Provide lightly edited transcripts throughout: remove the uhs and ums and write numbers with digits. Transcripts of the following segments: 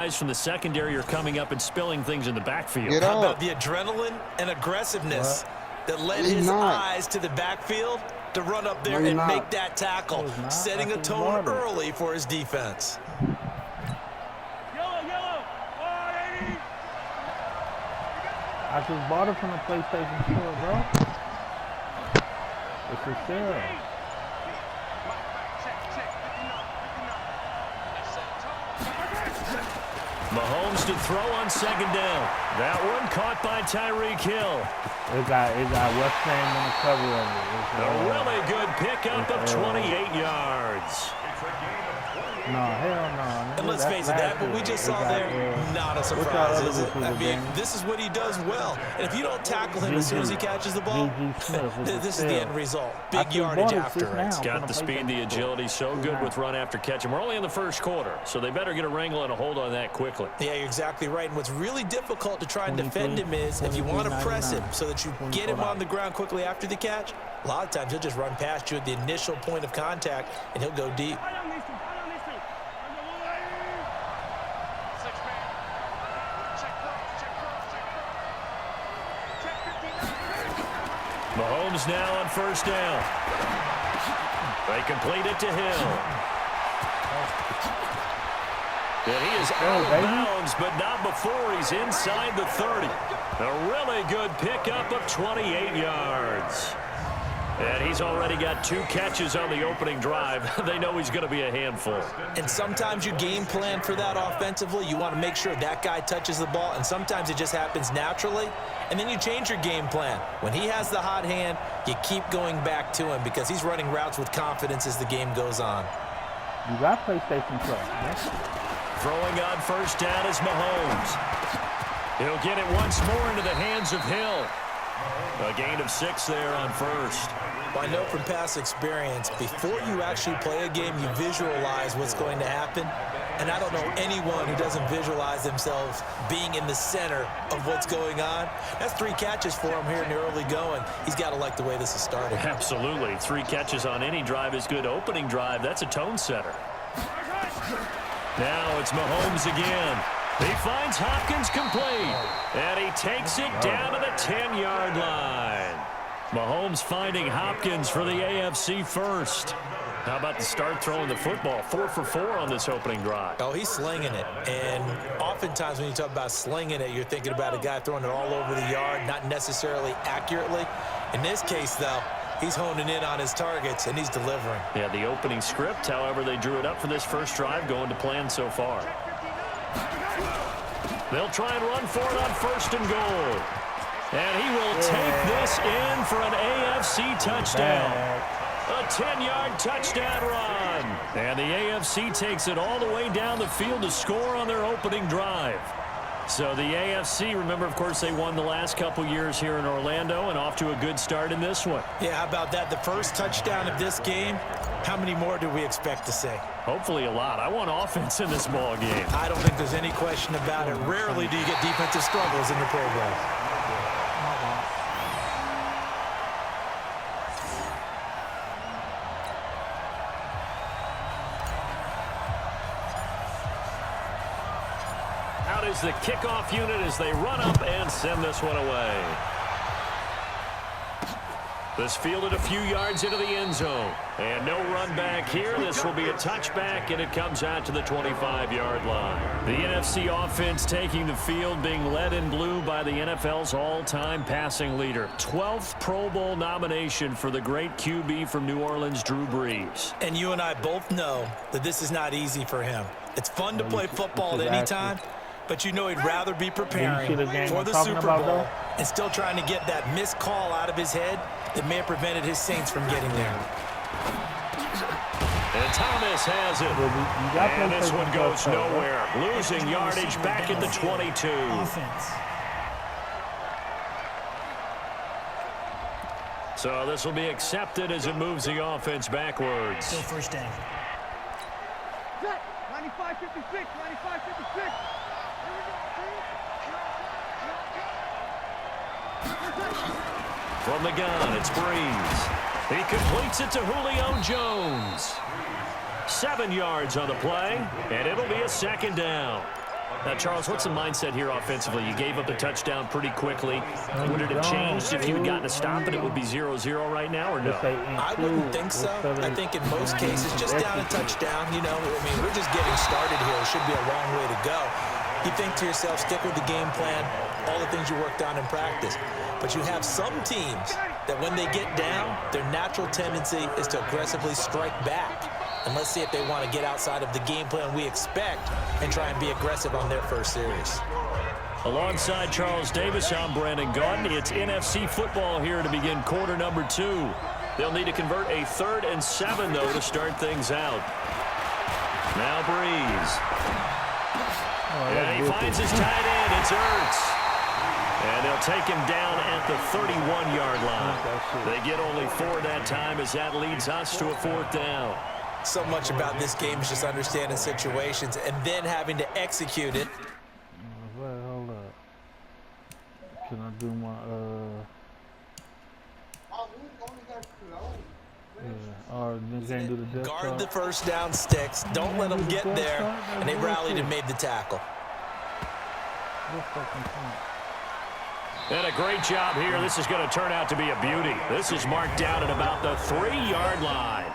Guys from the secondary are coming up and spilling things in the backfield. How about the adrenaline and aggressiveness that led his eyes to the backfield to run up there and make that tackle, setting a tone early for his defense. I just bought it from the PlayStation Store, bro. It's for sale. Mahomes to throw on second down. That one caught by Tyreek Hill. It got West Ham in the cover of it. A really good pickup of 28 yards. No, hell no. And let's face it, that what we just saw there, not a surprise, is it? I mean, this is what he does well. And if you don't tackle him as soon as he catches the ball, this is the end result. Big yardage after it. He's got the speed, the agility, so good with run after catch. And we're only in the first quarter, so they better get a wrangle and a hold on that quickly. Yeah, you're exactly right. And what's really difficult to try and defend him is if you want to press him so that you get him on the ground quickly after the catch, a lot of times he'll just run past you at the initial point of contact, and he'll go deep. Mahomes now on first down. They complete it to Hill. And he is out of bounds, but not before he's inside the 30. A really good pickup of 28 yards. And he's already got 2 catches on the opening drive. They know he's going to be a handful. And sometimes you game plan for that offensively. You want to make sure that guy touches the ball, and sometimes it just happens naturally. And then you change your game plan. When he has the hot hand, you keep going back to him because he's running routes with confidence as the game goes on. You got PlayStation Plus. Throwing on first down is Mahomes. He'll get it once more into the hands of Hill. A gain of 6 there on first. Well, I know from past experience, before you actually play a game, you visualize what's going to happen. And I don't know anyone who doesn't visualize themselves being in the center of what's going on. That's 3 catches for him here in the early going. He's got to like the way this is starting. Absolutely. 3 catches on any drive is good. Opening drive, that's a tone setter. Now it's Mahomes again. He finds Hopkins complete, and he takes it down to the 10-yard line. Mahomes finding Hopkins for the AFC first. How about the start throwing the football? 4 for 4 on this opening drive. Oh, he's slinging it. And oftentimes when you talk about slinging it, you're thinking about a guy throwing it all over the yard, not necessarily accurately. In this case, though, he's honing in on his targets, and he's delivering. Yeah, the opening script, however, they drew it up for this first drive, going to plan so far. They'll try and run for it on first and goal. And he will take this in for an AFC touchdown. A 10-yard touchdown run. And the AFC takes it all the way down the field to score on their opening drive. So the AFC, remember, of course, they won the last couple years here in Orlando and off to a good start in this one. Yeah, how about that? The first touchdown of this game, how many more do we expect to see? Hopefully a lot. I want offense in this ball game. I don't think there's any question about it. Rarely do you get defensive struggles in the program. Out is the kickoff unit as they run up and send this one away. This fielded a few yards into the end zone. And no run back here. This will be a touchback, and it comes out to the 25-yard line. The NFC offense taking the field, being led in blue by the NFL's all-time passing leader. 12th Pro Bowl nomination for the great QB from New Orleans, Drew Brees. And you and I both know that this is not easy for him. It's fun to play football at any time, but you know he'd rather be preparing for the Super Bowl and still trying to get that missed call out of his head that may have prevented his Saints from getting there. And Thomas has it. And this one goes nowhere. Losing yardage back at the 22. So this will be accepted as it moves the offense backwards. Still first down. 95-56, 95-56. From the gun, it's Brees. He completes it to Julio Jones. 7 yards on the play, and it'll be a second down. Now, Charles, what's the mindset here offensively? You gave up the touchdown pretty quickly. Would it have changed if you had gotten a stop and it would be 0-0 right now, or no? I wouldn't think so. I think in most cases, just down a touchdown, you know, I mean, we're just getting started here. It should be a long way to go. You think to yourself, stick with the game plan, all the things you worked on in practice. But you have some teams that when they get down, their natural tendency is to aggressively strike back. And let's see if they want to get outside of the game plan we expect and try and be aggressive on their first series. Alongside Charles Davis, I'm Brandon Gaudin. It's NFC football here to begin quarter number 2. They'll need to convert a 3rd and 7, though, to start things out. Now Breeze. And he finds his tight end. It's Ertz. And they'll take him down at the 31-yard line. They get only 4 that time as that leads us to a 4th down. So much about this game is just understanding situations and then having to execute it. Wait, hold up. Can I do my, can't do the guard the first down sticks. Don't let them get there. And they rallied and made the tackle. And a great job here. This is going to turn out to be a beauty. This is marked down at about the 3-yard line.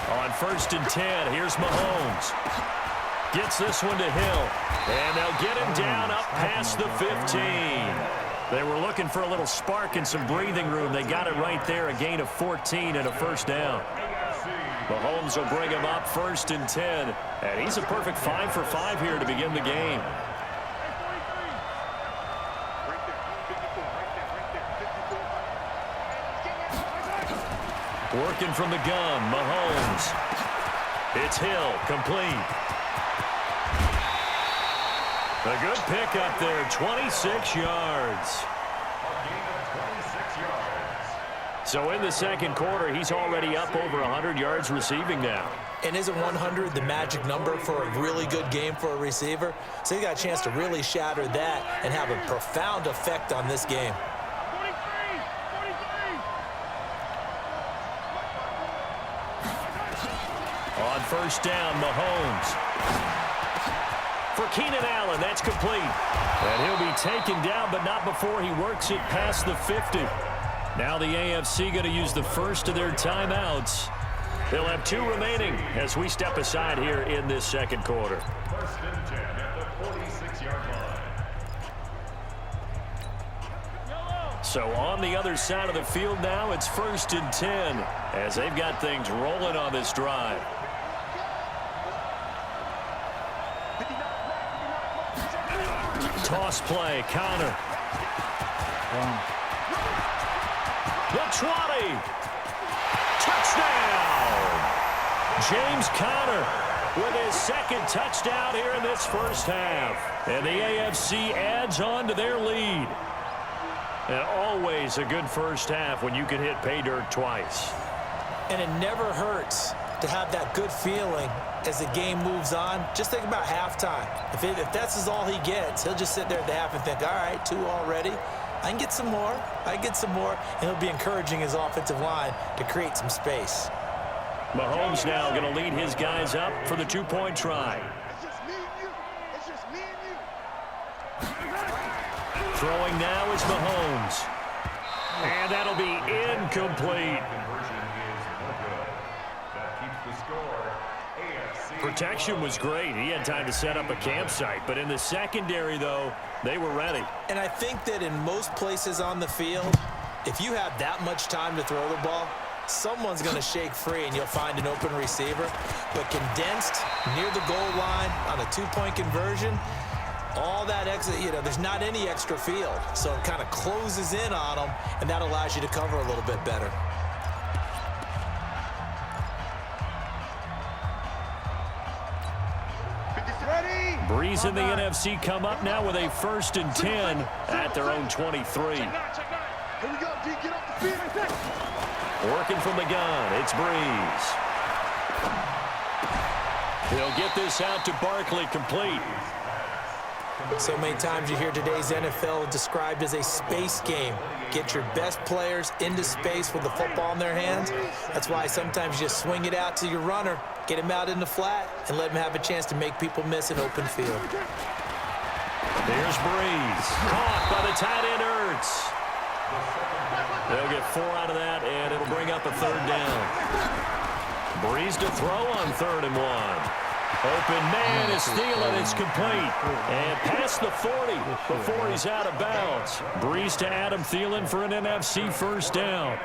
On 1st and 10, here's Mahomes. Gets this one to Hill. And they'll get him down up past the 15. They were looking for a little spark and some breathing room. They got it right there, a gain of 14 and a first down. Mahomes will bring him up 1st and 10. And he's a perfect 5 for 5 here to begin the game. Working from the gun, Mahomes. It's Hill, complete. A good pick up there, 26 yards. So in the second quarter, he's already up over 100 yards receiving now. And isn't 100 the magic number for a really good game for a receiver? So he got a chance to really shatter that and have a profound effect on this game. On 1st down, Mahomes. For Keenan Allen, that's complete. And he'll be taken down, but not before he works it past the 50. Now the AFC going to use the first of their timeouts. They'll have 2 remaining as we step aside here in this second quarter. 1st and 10 at the 46-yard line. So on the other side of the field now, it's 1st and 10 as they've got things rolling on this drive. Toss play, Connor. The 20. Touchdown! James Conner with his 2nd touchdown here in this first half. And the AFC adds on to their lead. And always a good first half when you can hit pay dirt twice. And it never hurts to have that good feeling as the game moves on. Just think about halftime. If that's all he gets, he'll just sit there at the half and think, all right, 2 already. I can get some more. I can get some more. And he'll be encouraging his offensive line to create some space. Mahomes now going to lead his guys up for the 2-point try. It's just me and you. It's just me and you. Throwing now is Mahomes. And that'll be incomplete. Protection was great. He had time to set up a campsite. But in the secondary, though, they were ready. And I think that in most places on the field, if you have that much time to throw the ball, someone's going to shake free and you'll find an open receiver. But condensed near the goal line on a 2-point conversion, all that exit, there's not any extra field. So it kind of closes in on them, and that allows you to cover a little bit better. Ready? Breeze and the NFC come up now with a 1st and 10 at their own 23. Here we go, D. Get off the field. Working from the gun, it's Breeze. He'll get this out to Barkley, complete. So many times you hear today's NFL described as a space game. Get your best players into space with the football in their hands. That's why sometimes you just swing it out to your runner, get him out in the flat, and let him have a chance to make people miss an open field. There's Breeze. Caught by the tight end, Ertz. They'll get 4 out of that, and it'll bring up a 3rd down. Breeze to throw on 3rd and 1. Open man is Thielen. It's complete. And past the 40 before he's out of bounds. Breeze to Adam Thielen for an NFC 1st down.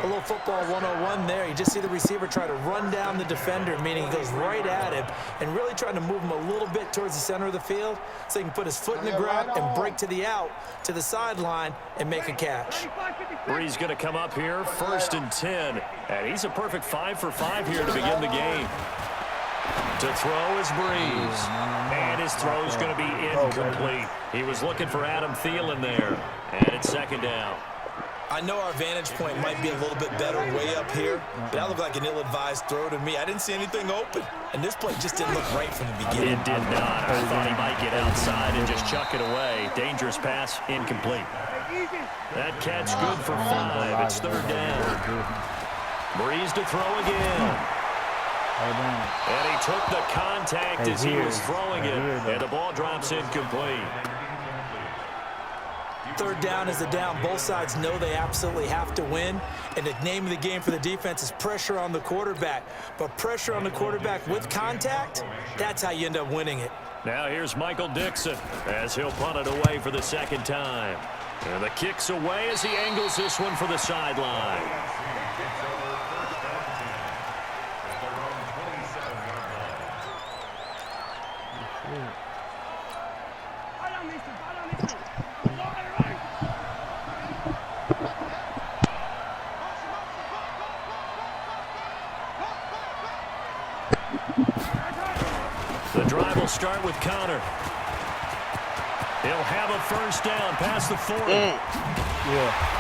A little football 101 there. You just see the receiver try to run down the defender, meaning he goes right at him and really trying to move him a little bit towards the center of the field so he can put his foot in the ground and break to the out, to the sideline, and make a catch. Breeze going to come up here, 1st and 10. And he's a perfect 5 for 5 here to begin the game. To throw is Breeze. And his throw is going to be incomplete. He was looking for Adam Thielen there. And it's 2nd down. I know our vantage point might be a little bit better way up here, but that looked like an ill-advised throw to me. I didn't see anything open, and this play just didn't look right from the beginning. It did not. I thought he might get outside and just chuck it away. Dangerous pass, incomplete. That catch good for 5. It's 3rd down. Breeze to throw again. And he took the contact as he was throwing it, and the ball drops incomplete. 3rd down is a down. Both sides know they absolutely have to win, and the name of the game for the defense is pressure on the quarterback. But pressure on the quarterback with contact, that's how you end up winning it. Now here's Michael Dixon as he'll punt it away for the 2nd time. And the kick's away as he angles this one for the sideline. The drive will start with Connor. He'll have a 1st down past the 40.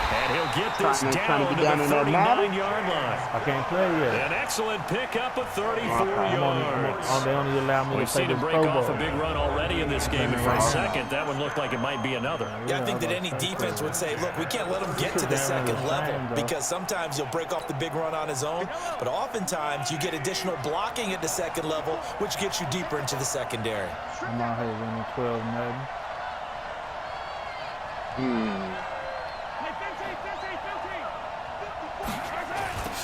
And he'll get this down to the 39-yard line. I can't play yet. An excellent pickup of 34 yards. They only allow me We've to play seen him this break Pro off Bowl. a big run already in this game, and for a second, that one looked like it might be another. Yeah, I think that any defense would say, look, we can't let him get to the 2nd level, because sometimes he'll break off the big run on his own, but oftentimes you get additional blocking at the 2nd level, which gets you deeper into the secondary. I'm out here winning 12 Madden.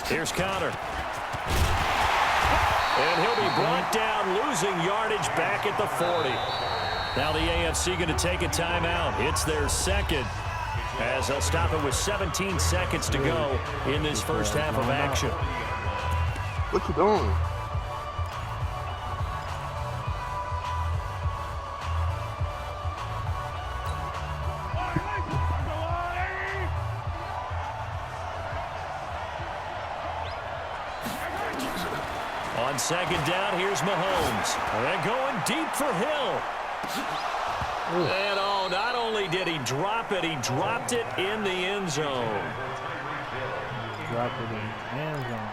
Here's Connor. And he'll be brought down, losing yardage back at the 40. Now the AFC going to take a timeout. It's their 2nd, as they'll stop it with 17 seconds to go in this 1st half of action. What you doing? On 2nd down, here's Mahomes. And going deep for Hill. And oh, not only did he drop it, he dropped it in the end zone. Dropped it in the end zone.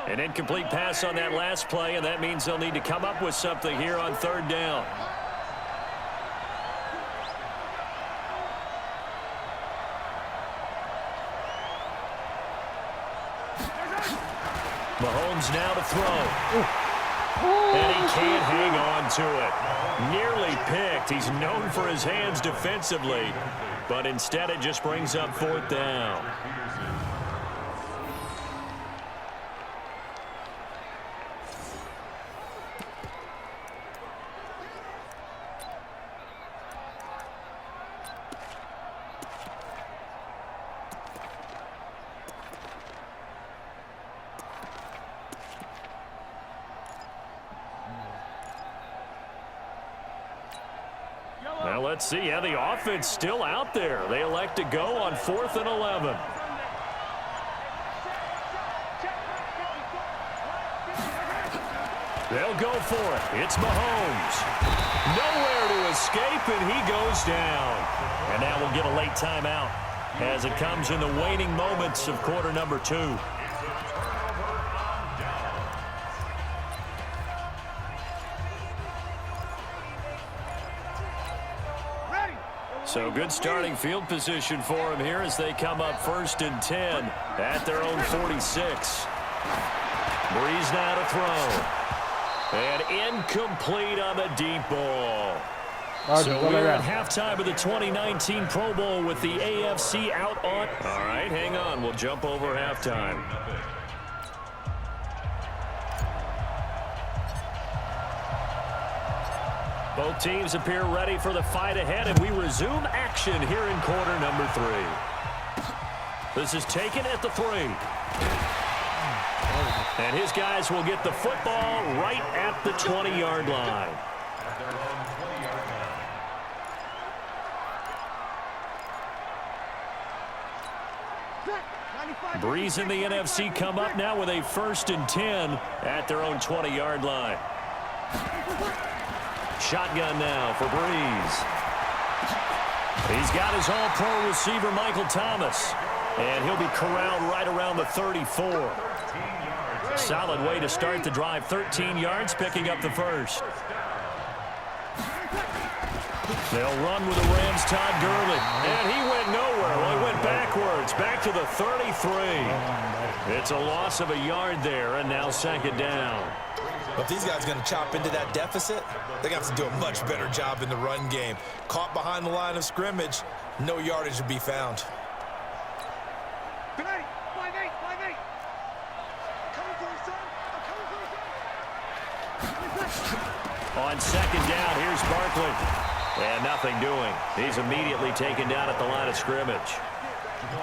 An incomplete pass on that last play, and that means they'll need to come up with something here on 3rd down. Mahomes now to throw. And he can't hang on to it. Nearly picked. He's known for his hands defensively, but instead it just brings up 4th down. Well, let's see. Yeah, the offense still out there. They elect to go on 4th and 11. They'll go for it. It's Mahomes. Nowhere to escape, and he goes down. And now we'll get a late timeout as it comes in the waning moments of quarter number 2. So good starting field position for him here as they come up 1st and 10 at their own 46. Breeze now to throw. And incomplete on the deep ball. So we're at halftime of the 2019 Pro Bowl with the AFC out on. All right, hang on. We'll jump over halftime. Both teams appear ready for the fight ahead, and we resume action here in quarter number 3. This is taken at the 3. And his guys will get the football right at the 20-yard line. Breeze and the NFC come up now with a 1st and 10 at their own 20-yard line. Shotgun now for Breeze. He's got his all-pro receiver, Michael Thomas. And he'll be corralled right around the 34. Solid way to start the drive. 13 yards, picking up the 1st. They'll run with the Rams' Todd Gurley. And he went nowhere. Well, he went backwards, back to the 33. It's a loss of a yard there, and now 2nd down. If these guys are going to chop into that deficit, they're going to have to do a much better job in the run game. Caught behind the line of scrimmage, no yardage to be found. Good night. 5-8, 5-8. I'm coming for you, son. I'm coming for you. On 2nd down, here's Barkley. And nothing doing. He's immediately taken down at the line of scrimmage.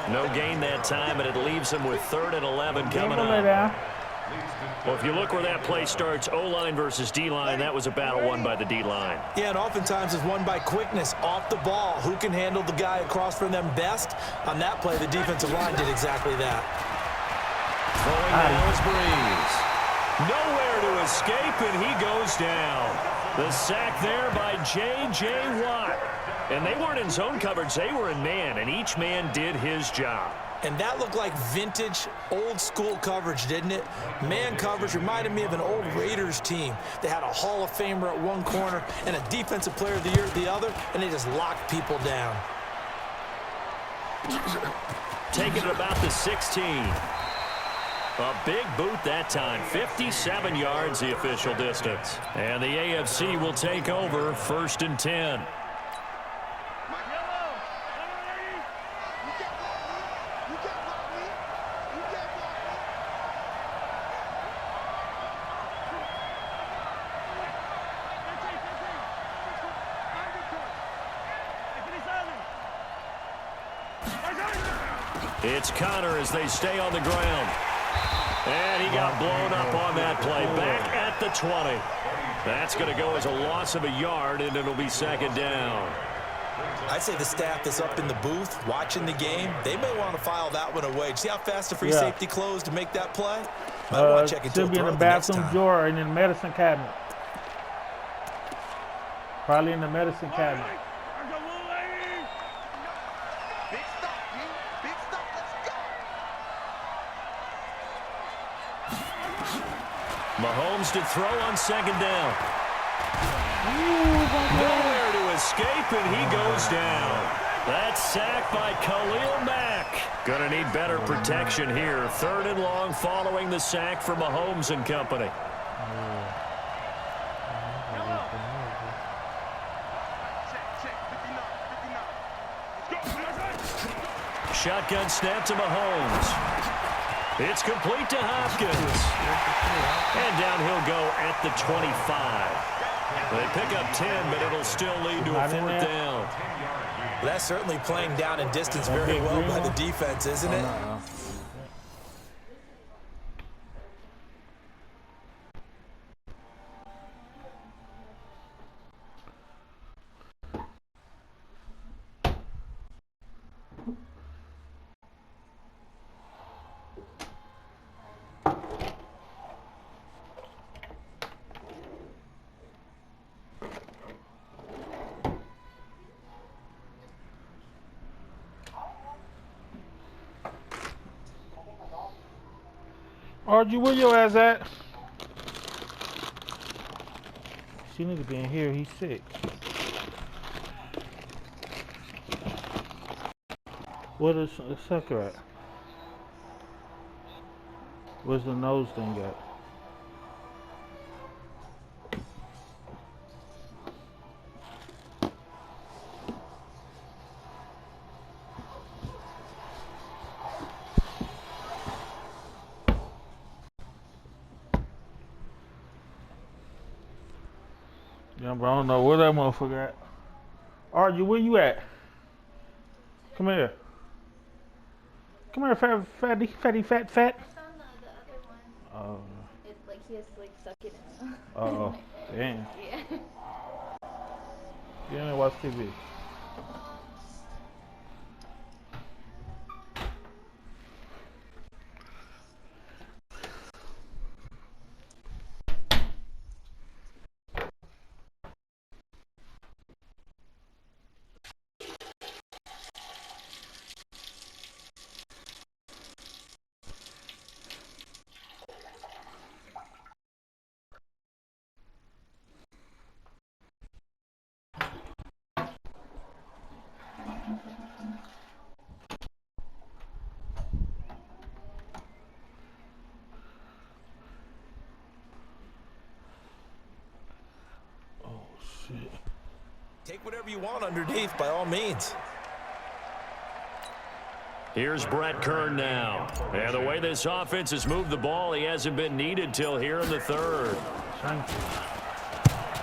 No gain that time, and it leaves him with 3rd and 11 coming up. Well, if you look where that play starts, O-line versus D-line, that was a battle won by the D-line. Yeah, and oftentimes it's won by quickness, off the ball. Who can handle the guy across from them best? On that play, the defensive line did exactly that. Throwing now is Breeze. Nowhere to escape, and he goes down. The sack there by J.J. Watt. And they weren't in zone coverage. They were in man, and each man did his job. And that looked like vintage, old-school coverage, didn't it? Man coverage reminded me of an old Raiders team. They had a Hall of Famer at one corner and a Defensive Player of the Year at the other, and they just locked people down. Taking it about the 16. A big boot that time. 57 yards, the official distance. And the AFC will take over 1st and 10. It's Connor as they stay on the ground. And he got blown up on that play. Back at the 20. That's going to go as a loss of a yard, and it'll be 2nd down. I'd say the staff that's up in the booth watching the game, they may want to file that one away. See how fast the free safety closed to make that play? Might want to check into should be in the bathroom drawer and in the medicine cabinet. Probably in the medicine cabinet. Big stop, G. Big stop. Let's go. Mahomes to throw on 2nd down. Nowhere to escape, and he goes down. That's sacked by Khalil Mack. Gonna need better protection here. 3rd and long following the sack for Mahomes and company. Shotgun snap to Mahomes. It's complete to Hopkins. And down he'll go at the 25. They pick up 10, but it'll still lead to a 4th down. Well, that's certainly playing down in distance very well by the defense, isn't it? Archie, where your ass at? She need to be in here. He's sick. Where the sucker at? Where's the nose thing at? Yeah, but I don't know where that motherfucker at. Archie, where you at? Come here. Come here, fatty. I found the other one. Oh. It's like he has to like suck it in. Oh. Damn. Yeah. Get in there, watch TV. Take whatever you want underneath, by all means. Here's Brett Kern now. And the way this offense has moved the ball, he hasn't been needed till here in the third.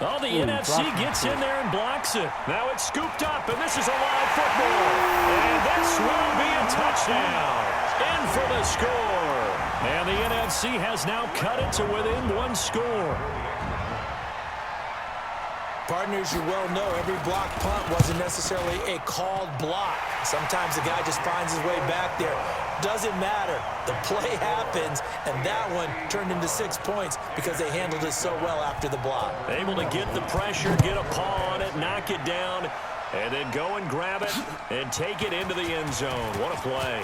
Oh, the NFC gets in there and blocks it. Now it's scooped up, and this is a live football. And this will be a touchdown. In for the score. And the NFC has now cut it to within one score. Partners, you well know every block punt wasn't necessarily a called block. Sometimes the guy just finds his way back there. Doesn't matter. The play happens, and that one turned into 6 points because they handled it so well after the block. Able to get the pressure, get a paw on it, knock it down, and then go and grab it and take it into the end zone. What a play.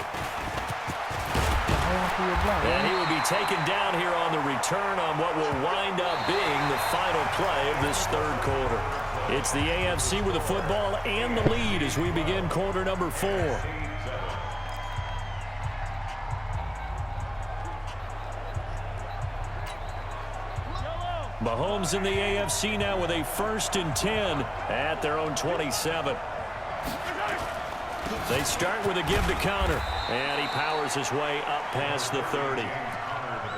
And he will be taken down here on the return on what will wind up being the final play of this third quarter. It's the AFC with the football and the lead as we begin quarter number 4. Mahomes in the AFC now with a 1st and 10 at their own 27. They start with a give to counter, and he powers his way up past the 30.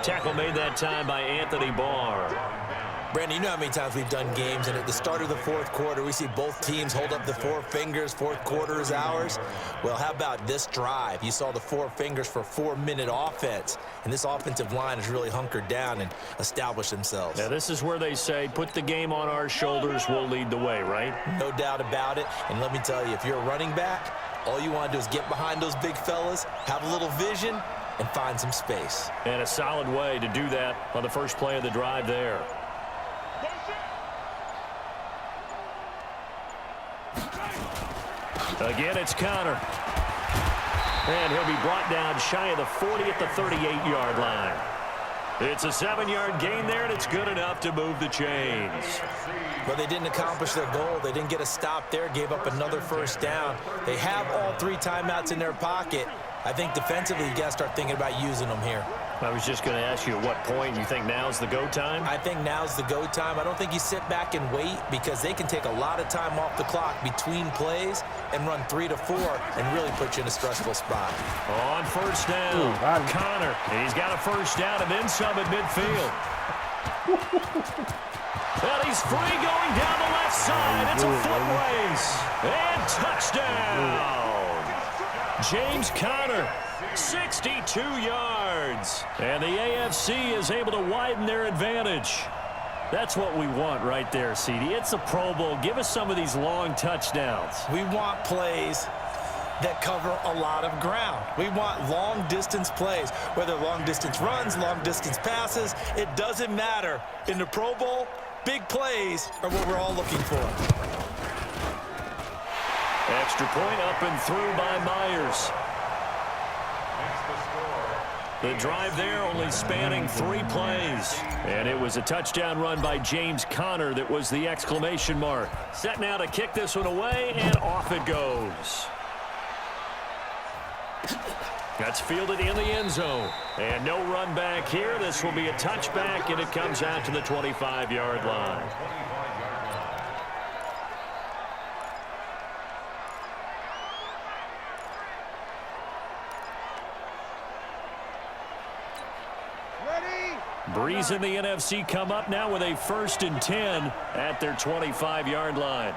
Tackle made that time by Anthony Barr. Brandon, you know how many times we've done games, and at the start of the fourth quarter, we see both teams hold up the 4 fingers, fourth quarter is ours. Well, how about this drive? You saw the 4 fingers for 4-minute offense, and this offensive line has really hunkered down and established themselves. Now, this is where they say, put the game on our shoulders, we'll lead the way, right? No doubt about it, and let me tell you, if you're a running back, all you want to do is get behind those big fellas, have a little vision, and find some space. And a solid way to do that on the first play of the drive there. Again, it's Connor. And he'll be brought down shy of the 40 at the 38-yard line. It's a 7-yard gain there, and it's good enough to move the chains. But they didn't accomplish their goal. They didn't get a stop there, gave up another first down. They have all 3 timeouts in their pocket. I think defensively, you got to start thinking about using them here. I was just going to ask you at what point you think now's the go time? I think now's the go time. I don't think you sit back and wait because they can take a lot of time off the clock between plays and run 3 to 4 and really put you in a stressful spot. On first down, Connor. He's got a first down and then some at midfield. And he's free going down the left side. It's a foot race. And touchdown. James Conner, 62 yards. And the AFC is able to widen their advantage. That's what we want right there, CD. It's a Pro Bowl. Give us some of these long touchdowns. We want plays that cover a lot of ground. We want long-distance plays, whether long-distance runs, long-distance passes. It doesn't matter. In the Pro Bowl, big plays are what we're all looking for. Extra point up and through by Myers. The drive there only spanning 3 plays. And it was a touchdown run by James Conner that was the exclamation mark. Set now to kick this one away, and off it goes. That's fielded in the end zone. And no run back here. This will be a touchback, and it comes out to the 25-yard line. Breeze and the NFC come up now with a 1st and 10 at their 25-yard line.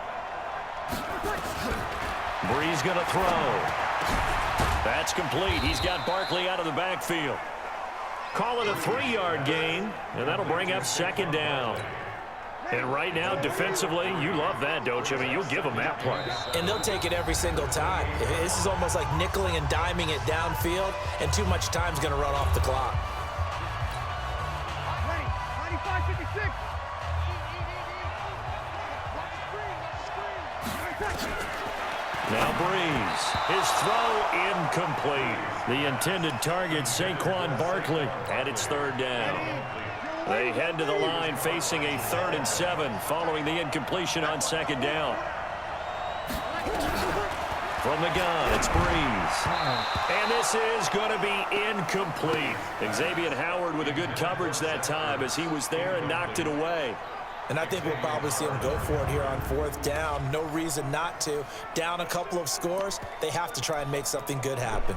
Breeze going to throw. That's complete. He's got Barkley out of the backfield. Call it a 3-yard gain, and that'll bring up 2nd down. And right now, defensively, you love that, don't you? I mean, you'll give them that play. And they'll take it every single time. This is almost like nickeling and diming it downfield, and too much time's going to run off the clock. 95-56. Now Breeze. His throw incomplete. The intended target, Saquon Barkley, and it's 3rd down. They head to the line facing a 3rd and 7 following the incompletion on 2nd down. From the gun, it's Breeze. And this is going to be incomplete. Xavier Howard with a good coverage that time as he was there and knocked it away. And I think we'll probably see him go for it here on 4th down. No reason not to. Down a couple of scores, they have to try and make something good happen.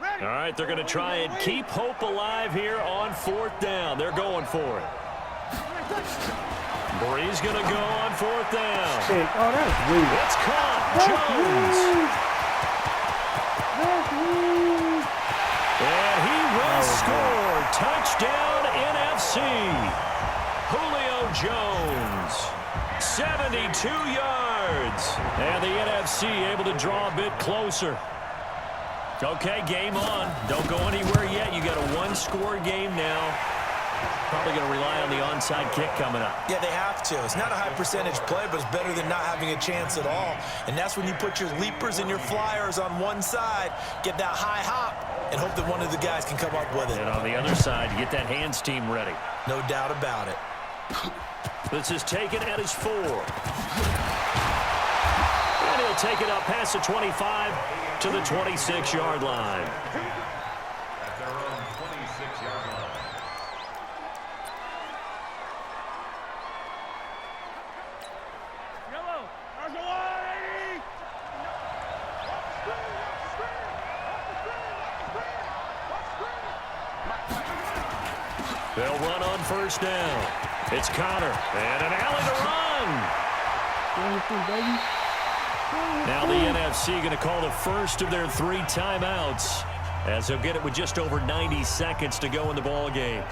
All right, they're going to try and keep hope alive here on 4th down. They're going for it. Breeze going to go on 4th down. Oh, that's weird. It's caught. Jones. And he will score. Touchdown NFC. Julio Jones. 72 yards. And the NFC able to draw a bit closer. Okay, game on. Don't go anywhere yet. You got a 1-score game now. Probably going to rely on the onside kick coming up. Yeah, they have to. It's not a high percentage play, but it's better than not having a chance at all. And that's when you put your leapers and your flyers on one side, get that high hop, and hope that one of the guys can come up with it. And on the other side, you get that hands team ready. No doubt about it. This is taken at his 4. And he'll take it up past the 25 to the 26-yard line. At their own 26-yard line. Yellow. There's a line, 80. They'll run on 1st down. It's Conner. And an alley to run. Now the NFC going to call the first of their 3 timeouts as they'll get it with just over 90 seconds to go in the ball game.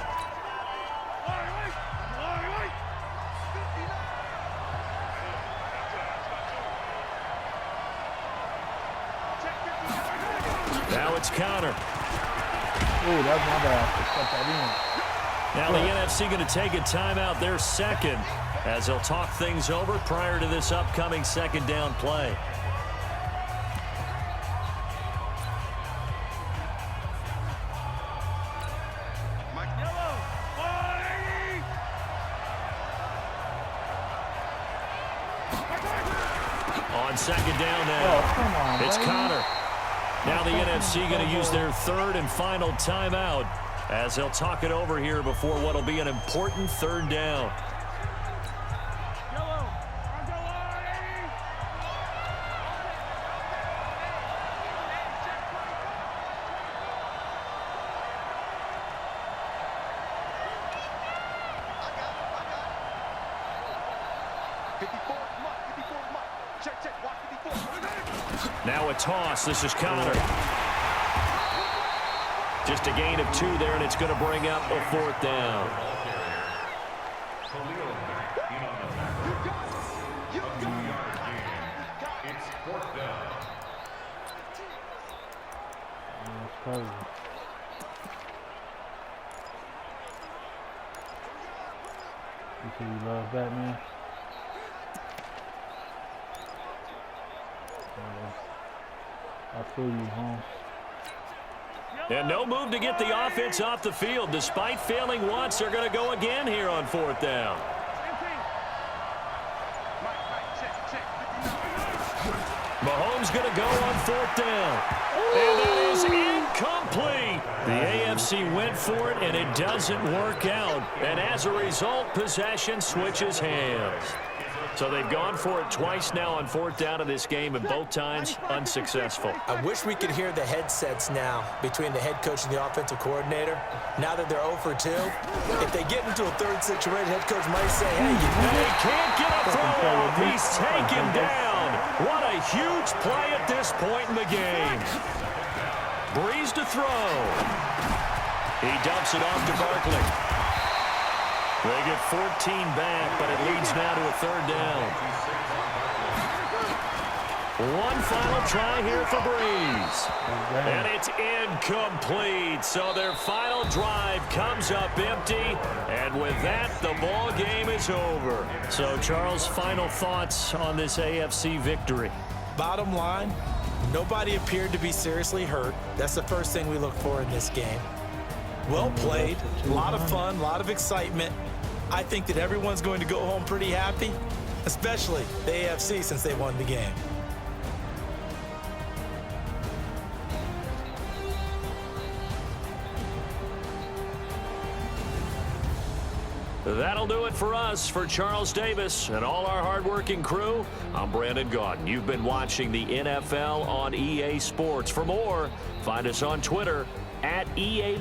Now it's Conner. Oh, that's my bad. Cut that in. Now the NFC going to take a timeout, their 2nd, as they'll talk things over prior to this upcoming 2nd down play. On 2nd down now, come on, it's baby. Conner. Now the NFC going to use their 3rd and final timeout as they'll talk it over here before what will be an important 3rd down. Now a toss. This is Conner. Just a gain of 2 there, and it's going to bring up a 4th down. It's 4th down. That's crazy. You say you love Batman? I feel you, Holmes. And no move to get the offense off the field. Despite failing once, they're going to go again here on 4th down. Mahomes going to go on 4th down. And that is incomplete. The AFC went for it, and it doesn't work out. And as a result, possession switches hands. So they've gone for it twice now on 4th down in this game, and both times unsuccessful. I wish we could hear the headsets now between the head coach and the offensive coordinator. Now that they're 0 for 2, if they get into a third situation, head coach might say, hey, They can't get a throw off. He's taken down. What a huge play at this point in the game. Breeze to throw. He dumps it off to Barkley. They get 14 back, but it leads now to a 3rd down. One final try here for Breeze. And it's incomplete. So their final drive comes up empty. And with that, the ball game is over. So, Charles, final thoughts on this AFC victory? Bottom line, nobody appeared to be seriously hurt. That's the first thing we look for in this game. Well played, a lot of fun, a lot of excitement. I think that everyone's going to go home pretty happy, especially the AFC since they won the game. That'll do it for us. For Charles Davis and all our hardworking crew, I'm Brandon Gaudin. You've been watching the NFL on EA Sports. For more, find us on Twitter @EA